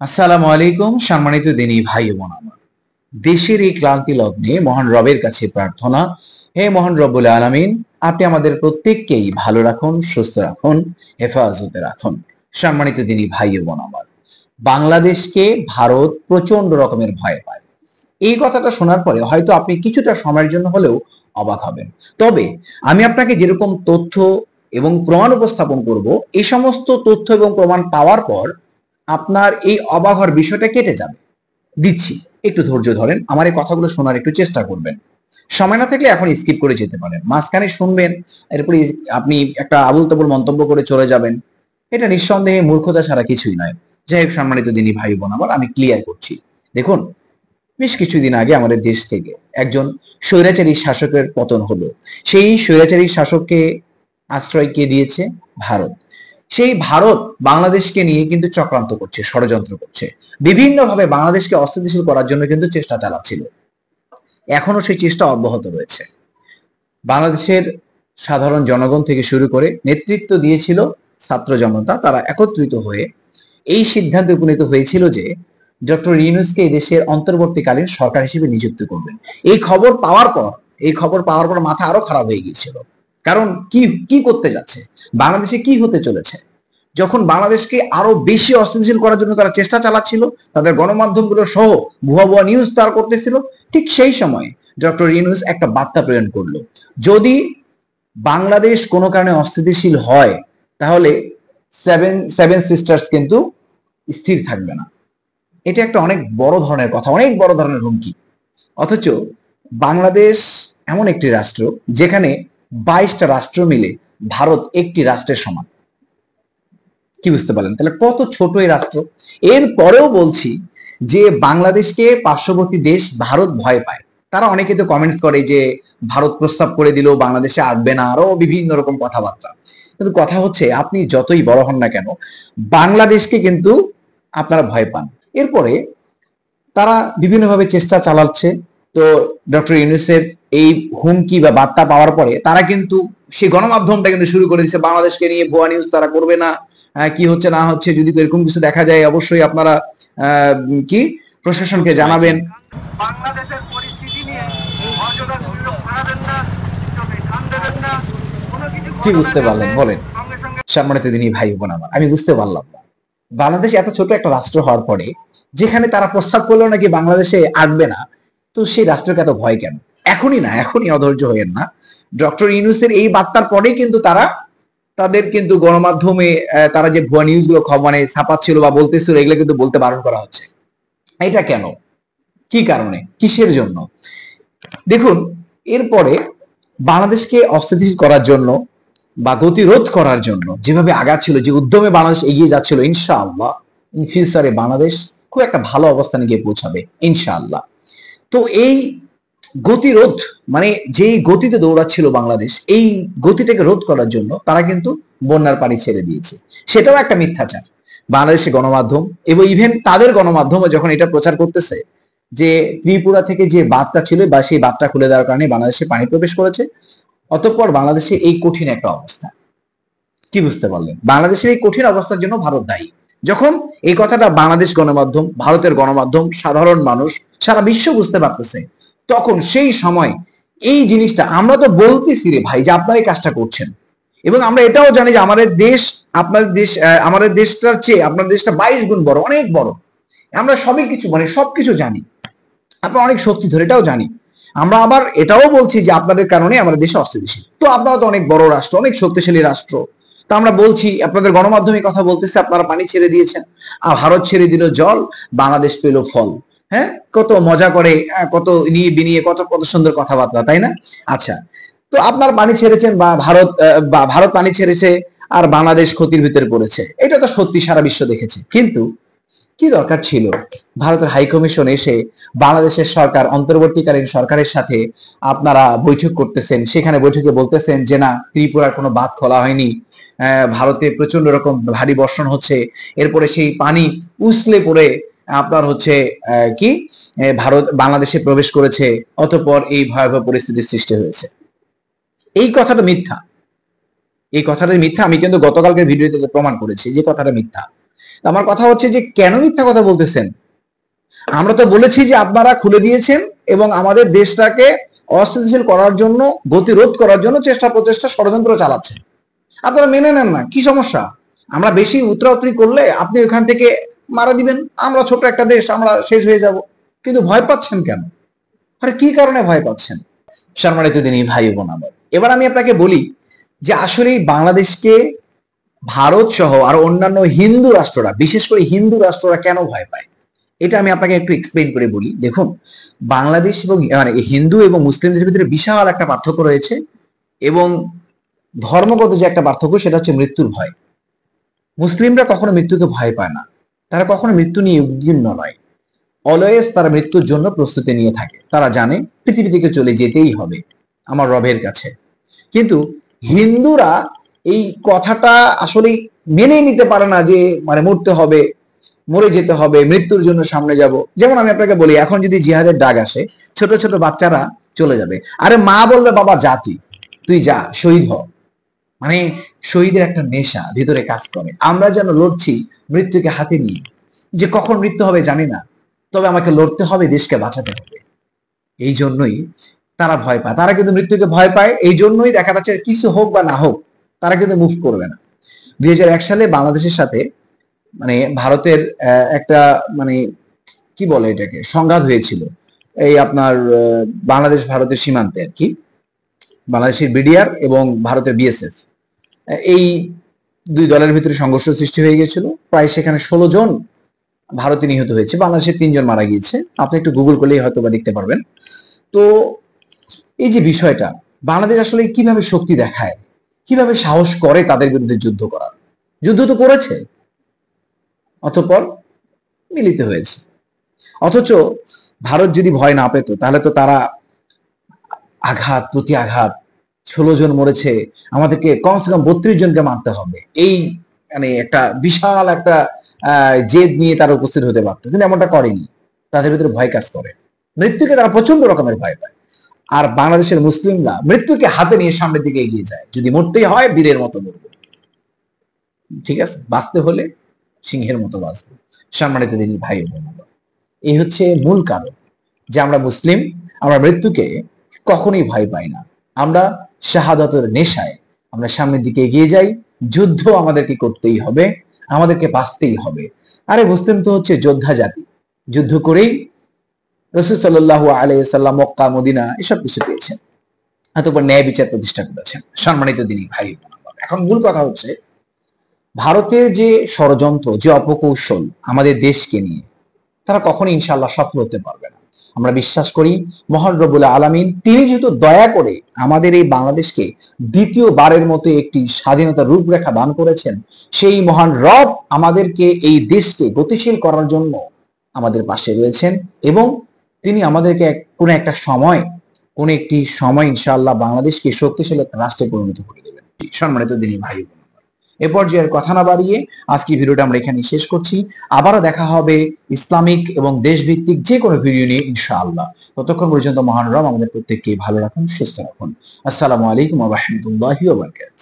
আসসালামু আলাইকুম সম্মানিত দিনী ভাই ও বোন আমার। দেশের এই ক্লান্তি লগ্নে মহান রবের কাছে প্রার্থনা, হে মহান রব্বুল আলামিন, আপনি আমাদের প্রত্যেককেই ভালো রাখুন, সুস্থ রাখুন, হেফাজতে রাখুন। সম্মানিত দিনী ভাই ও বোন আমার, বাংলাদেশকে ভারত প্রচন্ড রকমের ভয় পায়। এই কথাটা শোনার পরে হয়তো আপনি কিছুটা সময়ের জন্য হলেও অবাক হবেন। তবে আমি আপনাকে যেরকম তথ্য এবং প্রমাণ উপস্থাপন করব, এই সমস্ত তথ্য এবং প্রমাণ পাওয়ার পর আপনার এই অবাক হওয়ার বিষয়টা কেটে যাবে। দিচ্ছি, একটু ধৈর্য ধরেন, আমার এই কথাগুলো শোনার একটু চেষ্টা করবেন। সময় না থাকলে এখন স্কিপ করে যেতে পারেন, মাঝখানে শুনবেন, এরপরে আপনি একটা আবুল তাবুল মন্তব্য করে চলে যাবেন। এটা নিঃসন্দেহে মূর্খতা ছাড়া কিছুই নয়। যাই হোক, সম্মানিত দিনী ভাই বোন আমার, আমি ক্লিয়ার করছি। দেখুন, বেশ কিছুদিন আগে আমাদের দেশ থেকে একজন স্বৈরাচারী শাসকের পতন হলো। সেই স্বৈরাচারী শাসককে আশ্রয় কে দিয়েছে? ভারত। সেই ভারত বাংলাদেশকে নিয়ে কিন্তু চক্রান্ত করছে, ষড়যন্ত্র করছে, বিভিন্নভাবে বাংলাদেশকে অস্থিতিশীল করার জন্য কিন্তু চেষ্টা চালাচ্ছিল। এখনো সেই চেষ্টা অব্যাহত রয়েছে। বাংলাদেশের সাধারণ জনগণ থেকে শুরু করে নেতৃত্ব দিয়েছিল ছাত্র জনতা, তারা একত্রিত হয়ে এই সিদ্ধান্তে উপনীত হয়েছিল যে ডক্টর ইউনূসকে এই দেশের অন্তর্বর্তীকালীন সরকার হিসেবে নিযুক্ত করবেন। এই খবর পাওয়ার পর মাথা আরো খারাপ হয়ে গিয়েছিল। কারণ কি কি করতে যাচ্ছে, বাংলাদেশে কি হতে চলেছে। যখন বাংলাদেশকে আরো বেশি অস্থিতিশীল করার জন্য তারা চেষ্টা চালাচ্ছিল, তাদের গণমাধ্যমগুলো সহ ভুয়া ভুয়া নিউজ তার করতেছিল, ঠিক সেই সময় ডক্টর ইউনূস একটা বার্তা প্রেরণ করলো, যদি বাংলাদেশ কোনো কারণে অস্থিতিশীল হয় তাহলে সেভেন সেভেন সিস্টার্স কিন্তু স্থির থাকবে না। এটা একটা অনেক বড় ধরনের কথা, অনেক বড় ধরনের হুমকি। অথচ বাংলাদেশ এমন একটি রাষ্ট্র যেখানে 22টা রাষ্ট্র মিলে ভারত একটি রাষ্ট্রের সমান। কি বুঝতে পারলেন? তাহলে কত ছোট এই রাষ্ট্র। এর পরেও বলছি যে বাংলাদেশকে পার্শ্ববর্তী দেশ ভারত ভয় পায়। তারা অনেকে তো কমেন্টস করে যে ভারত প্রস্তাব করে দিল বাংলাদেশে আসবে না, আরো বিভিন্ন রকম কথাবার্তা। কিন্তু কথা হচ্ছে, আপনি যতই বড় হন না কেন, বাংলাদেশকে কিন্তু আপনারা ভয় পান। এরপরে তারা বিভিন্নভাবে চেষ্টা চালাচ্ছে। তো ডক্টর ইউনূসের এই হুমকি বা বার্তা পাওয়ার পরে তারা কিন্তু সেই গণমাধ্যমটা কিন্তু শুরু করে দিচ্ছে, বাংলাদেশকে নিয়ে ভুয়া নিউজ তারা করবে না। কি হচ্ছে না হচ্ছে যদি এরকম কিছু দেখা যায় অবশ্যই আপনারা কি প্রশাসনকে জানাবেন। বাংলাদেশের পরিস্থিতি নিয়ে অযথা সুযোগ হারাবেন না, চোখে কান দেবেন না, কোনো কিছু কি বুঝতে পারলেন বলেন? সম্মানিত দিনী ভাই বোন আমার, আমি বুঝতে পারলাম না, বাংলাদেশ এত ছোট একটা রাষ্ট্র হওয়ার পরে যেখানে তারা প্রস্তাব করলো নাকি বাংলাদেশে আসবে না, তো সেই রাষ্ট্রকে এত ভয় কেন? এখনই না, এখনই অধৈর্য হয়েন না। ডক্টর ইউনূসের এই বার্তার পরেই কিন্তু তারা তাদের কিন্তু গণমাধ্যমে তারা যে ভুয়া নিউজ গুলো মানে ছাপাচ্ছিল বা বলতেছিল, এগুলো কিন্তু বলতে বারণ করা হচ্ছে। এটা কেন? কি কারণে? কিসের জন্য? দেখুন, এরপরে বাংলাদেশকে অস্থিতিশীল করার জন্য বা গতিরোধ করার জন্য যেভাবে আগাচ্ছিল, যে উদ্যমে বাংলাদেশ এগিয়ে যাচ্ছিল, ইনশাআল্লাহ ইন ফিউচারে বাংলাদেশ খুব একটা ভালো অবস্থানে গিয়ে পৌঁছাবে ইনশাআল্লাহ। তো এই গতিরোধ মানে যেই গতিতে দৌড়াচ্ছিল বাংলাদেশ, এই গতিটাকে রোধ করার জন্য তারা কিন্তু বন্যার পানি ছেড়ে দিয়েছে। সেটাও একটা মিথ্যাচার। বাংলাদেশের গণমাধ্যম এবং ইভেন তাদের গণমাধ্যমে যখন এটা প্রচার করতেছে যে ত্রিপুরা থেকে যে বাঁধটা ছিল বা সেই বাঁধটা খুলে দেওয়ার কারণে বাংলাদেশে পানি প্রবেশ করেছে, অতঃপর বাংলাদেশে এই কঠিন একটা অবস্থা। কি বুঝতে পারলেন? বাংলাদেশের এই কঠিন অবস্থার জন্য ভারত দায়ী। যখন এই কথাটা বাংলাদেশ গণমাধ্যম, ভারতের গণমাধ্যম, সাধারণ মানুষ, সারা বিশ্ব বুঝতে পারতেছে, তখন সেই সময় এই জিনিসটা আমরা তো বলতেছি রে ভাই যে আপনারা এই কাজটা করছেন, এবং আমরা এটাও জানি যে আমাদের দেশ আপনাদের দেশ আমাদের দেশটার চেয়ে আপনার দেশটা 22 গুণ বড়, অনেক বড়। আমরা সবই কিছু মানে সবকিছু জানি, আপনারা অনেক শক্তি ধরে, এটাও জানি। আমরা আবার এটাও বলছি যে আপনাদের কারণে আমাদের দেশে অস্থিতিশীল। তো আপনারা তো অনেক বড় রাষ্ট্র, অনেক শক্তিশালী রাষ্ট্র, তো আমরা বলছি, আপনাদের গণমাধ্যমে কথা বলতেছে আপনারা পানি ছেড়ে দিয়েছেন, আর ভারত ছেড়ে দিল জল, বাংলাদেশ পেল ফল। হ্যাঁ, কত মজা করে, কত নিয়ে বিনিয়ে, কত কত সুন্দর কথাবার্তা, তাই না? আচ্ছা, তো আপনার পানি ছেড়েছেন বা ভারত পানি ছেড়েছে আর বাংলাদেশ ক্ষতির ভিতরে পড়েছে, এটা তো সত্যি, সারা বিশ্ব দেখেছে। কিন্তু কি দরকার ছিল ভারতের হাই কমিশন এসে বাংলাদেশের সরকার, অন্তর্বর্তীকালীন সরকারের সাথে আপনারা বৈঠক করতেছেন, সেখানে বৈঠকে বলতেছেন যে না, ত্রিপুরার কোনো বাঁধ খোলা হয়নি, ভারতে প্রচন্ড রকম ভারী বর্ষণ হচ্ছে, এরপরে সেই পানি উছলে পড়ে আপনার হচ্ছে কি ভারত বাংলাদেশে প্রবেশ করেছে, অতঃপর এই ভয়াবহ পরিস্থিতির সৃষ্টি হয়েছে। এই কথাটা মিথ্যা, এই কথাটা মিথ্যা। আমি কিন্তু গতকালকে ভিডিওতে প্রমাণ করেছি যে কথাটা মিথ্যা। আমার কথা হচ্ছে যে কেন মিথ্যা কথা বলতেছেন? আমরা তো বলেছি যে আপনারা খুলে দিয়েছেন এবং আমাদের দেশটাকে অস্থিতিশীল করার জন্য, গতিরোধ করার জন্য চেষ্টা প্রচেষ্টা ষড়যন্ত্র চালাচ্ছেন। আপনারা মেনে নেন না, কি সমস্যা? আমরা বেশি উতরাউতরি করলে আপনি ওখান থেকে মারা দিবেন, আমরা ছোট একটা দেশ, আমরা শেষ হয়ে যাব। কিন্তু ভয় পাচ্ছেন কেন? আরে কি কারণে ভয় পাচ্ছেন? সম্মানিত দিনী ভাই বোন আমার, এবার আমি আপনাকে বলি যে আসলে বাংলাদেশকে ভারত সহ আর অন্যান্য হিন্দু রাষ্ট্ররা, বিশেষ করে হিন্দু রাষ্ট্ররা কেন ভয় পায়, এটা আমি আপনাকে একটু এক্সপ্লেইন করে বলি। দেখুন, বাংলাদেশ এবং মানে হিন্দু এবং মুসলিমদের ভিতরে বিশাল একটা পার্থক্য রয়েছে, এবং ধর্মগত যে একটা পার্থক্য সেটা হচ্ছে মৃত্যুর ভয়। মুসলিমরা কখনো মৃত্যুকে ভয় পায় না, তারা কখনো মৃত্যু নিয়ে উদ্বিগ্ন নয়। অলওয়েজ তারা মৃত্যুর জন্য প্রস্তুতি নিয়ে থাকে। তারা জানে পৃথিবী থেকে চলে যেতেই হবে আমার রবের কাছে। কিন্তু হিন্দুরা এই কথাটা আসলে মেনে নিতে পারে না যে মানে মরতে হবে, মরে যেতে হবে, মৃত্যুর জন্য সামনে যাব। যেমন আমি আপনাকে বলি, এখন যদি জিহাদের ডাক আসে, ছোট ছোট বাচ্চারা চলে যাবে, আরে মা বলবে বাবা যা, তুই যা, শহীদ হ। মানে শহীদের একটা নেশা ভিতরে কাজ করে। আমরা যেন লড়ছি মৃত্যুকে হাতে নিয়ে, যে কখন মৃত্যু হবে জানি না, তবে আমাকে লড়তে হবে, দেশকে বাঁচাতে হবে। এই জন্যই তারা ভয় পায়। তারা কিন্তু মৃত্যুকে ভয় পায়, এই জন্যই দেখা যাচ্ছে কিছু হোক বা না হোক তারা কিন্তু মুভ করবে না। 2001 সালে বাংলাদেশের সাথে মানে ভারতের একটা মানে কি বলে এটাকে, সংঘাত হয়েছিল। এই আপনার বাংলাদেশ ভারতের সীমান্তে আর কি, বাংলাদেশের বিডিআর এবং ভারতের বিএসএফ, এই দুই দলের ভিতরে সংঘর্ষ সৃষ্টি হয়ে গিয়েছিল। প্রায় সেখানে 16 জন ভারতে নিহত হয়েছে, বাংলাদেশের 3 জন মারা গিয়েছে। আপনি একটু গুগল করলেই হয়তো বা দেখতে পারবেন। তো এই যে বিষয়টা, বাংলাদেশ আসলে কিভাবে শক্তি দেখায়, কিভাবে সাহস করে তাদের বিরুদ্ধে যুদ্ধ করার, যুদ্ধ তো করেছে, অতঃপর মিলিত হয়েছে। অথচ ভারত যদি ভয় না পেত, তাহলে তো তারা আঘাত প্রতি আঘাত, 16 জন মরেছে, আমাদেরকে কমসে কম 32 জনকে মারতে হবে, এই মানে একটা বিশাল একটা জেদ নিয়ে তারা উপস্থিত হতে পারত। কিন্তু এমনটা করেনি। তাদের ভিতরে ভয় কাজ করে, মৃত্যুকে তারা প্রচন্ড রকমের ভয় পায়। আর বাংলাদেশের মুসলিমরা মৃত্যুকে হাতে নিয়ে সামনের দিকে এগিয়ে যায়, যদি মরতেই হয় বীরের মতো মরবো, ঠিক আছে, বাঁচতে হলে সিংহের মতো বাঁচবো। সম্মানিত দিনী ভাই ও বোন, এই হচ্ছে মূল কারণ যে আমরা মুসলিম, আমরা মৃত্যুকে কখনোই ভয় পাই না। আমরা শাহাদাতের নেশায় আমরা সামনের দিকে এগিয়ে যাই। যুদ্ধ আমাদেরকে করতেই হবে, আমাদেরকে বাঁচতেই হবে। আরে মুসলিম তো হচ্ছে যোদ্ধা জাতি, যুদ্ধ করেই রাসূল সাল্লাল্লাহু আলাইহি ওয়াসাল্লাম মক্কা মদিনা এসব কিছু পেয়েছেন, অতঃপর ন্যায় বিচার প্রতিষ্ঠা করেছেন। সম্মানিত দিনী ভাই, এখন মূল কথা হচ্ছে ভারতের যে ষড়যন্ত্র, যে অপকৌশল আমাদের দেশকে নিয়ে, তারা কখনোই ইনশাআল্লাহ সফল হতে পারবে না। আমরা বিশ্বাস করি মহান রব্বুল আলামিন তিনি যেহেতু দয়া করে আমাদের এই বাংলাদেশকে দ্বিতীয়বারের মতো একটি স্বাধীনতার রূপরেখা দান করেছেন, সেই মহান রব আমাদেরকে এই দেশকে গতিশীল করার জন্য আমাদের পাশে রয়েছেন, এবং তিনি আমাদেরকে কোন একটি সময় ইনশাআল্লাহ বাংলাদেশকে শক্তিশালী একটা রাষ্ট্রে পরিণত করে দেবেন। সম্মানিত দিনী ভাই, এ পর্যায়ের কথা না বাড়িয়ে আজকে ভিডিওটা আমরা এখানে শেষ করছি। আবারও দেখা হবে ইসলামিক এবং দেশভিত্তিক যে কোনো ভিডিও নিয়ে ইনশাআল্লাহ। ততক্ষণ পর্যন্ত মহান রব আমাদের প্রত্যেককে ভালো রাখুন, সুস্থ রাখুন। আসসালামু আলাইকুম ওয়া রাহমাতুল্লাহি ওয়া বারাকাতুহু।